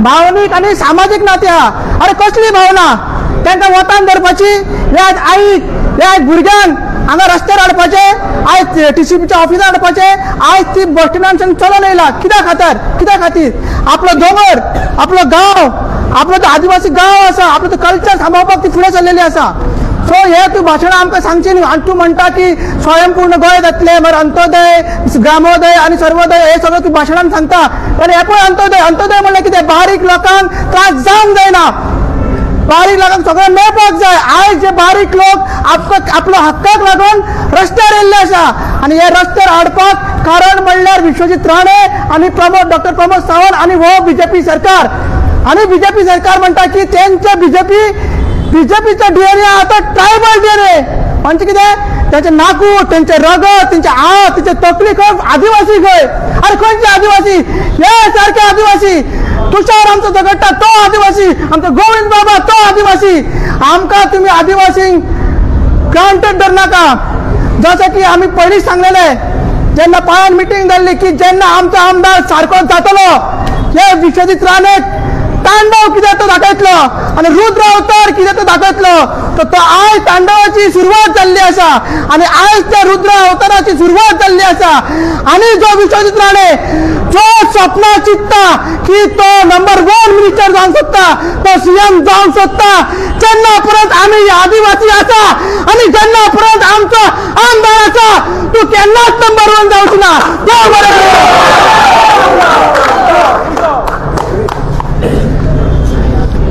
भावनीक आणि सामाजिक नाते आहा. अरे कसली भावना त्यांना वतान धरपाची, ह्या आईक ह्या भुरग्यांक हांगा रस्त्यार हाडपाचे, आयज TCPच्या ऑफिसार हाडपाचे, आयज ती बस स्टँडांच्यान चलोन येयला कित्या खातीर आपलो दोंगर, आपलो गांव, आपलो तो आदिवासी गांव आसा, आपलो तो कल्चर सांबाळपाक ती फुडें चल्लेली आसा. सो हे तूं भाशणां आमकां सांगची न्ही. आनी तूं म्हणटा की स्वयंपूर्ण गोंय जातलें, मागीर अंत्योदय, ग्रामोदय आनी सर्वोदय हे सगळें तूं भाशणान सांगता. आनी हे पळय अंत्योदय म्हणल्यार कितें, बारीक लोकांक त्रास जावंक जायना, बारीक लोकांक सगळें मेळपाक जाय. आयज जे बारीक लोक आपलो हक्काक लागून रस्त्यार येयल्ले आसा आनी हे रस्त्यार हाडपाक कारण म्हणल्यार विश्वजीत राणे आनी डॉक्टर प्रमोद सावंत आनी हो बीजेपी सरकार. आनी बीजेपी सरकार म्हणटा की तेंचे बीजेपीचा DNA आता ट्रायबल DNA म्हणजे कितें, तेंचे नाकू, तेंचे रगत, तेंचे हात, तेंचे तकली खंय आदिवासी खंय. अरे खंयचे आदिवासी, हे सारखे आदिवासी. तुषार आमचो झगडटा तो आदिवासी, आमचो गोविंद बाबा तो आदिवासी. आमकां तुमी आदिवासींक ग्रांटेड धरनाका. जसं की आमी पयलींच सांगलेले जेन्ना पाळ्यान मिटींग जाल्ली की जेन्ना आमचो आमदार सारको जातलो हे विश्वजीत राणेक तांडव कितें तो दाखयतलो आनी रुद्र अवतार कितें तो दाखयतलो. तो आयज तांडवाची सुरवात जाल्ली आसा आनी आयज त्या रुद्र अवताराची सुरवात जाल्ली आसा. आनी जो विश्वजीत राणे जो स्वप्न चित्ता की तो नंबर 1 मिनिस्टर जावंक सोदता, तो CM जावंक सोदता, जेन्ना परत आमी आदिवासी आसा आनी जेन्ना परत आमचो आमदार आसा, तूं केन्नाच नंबर 1 जावची ना.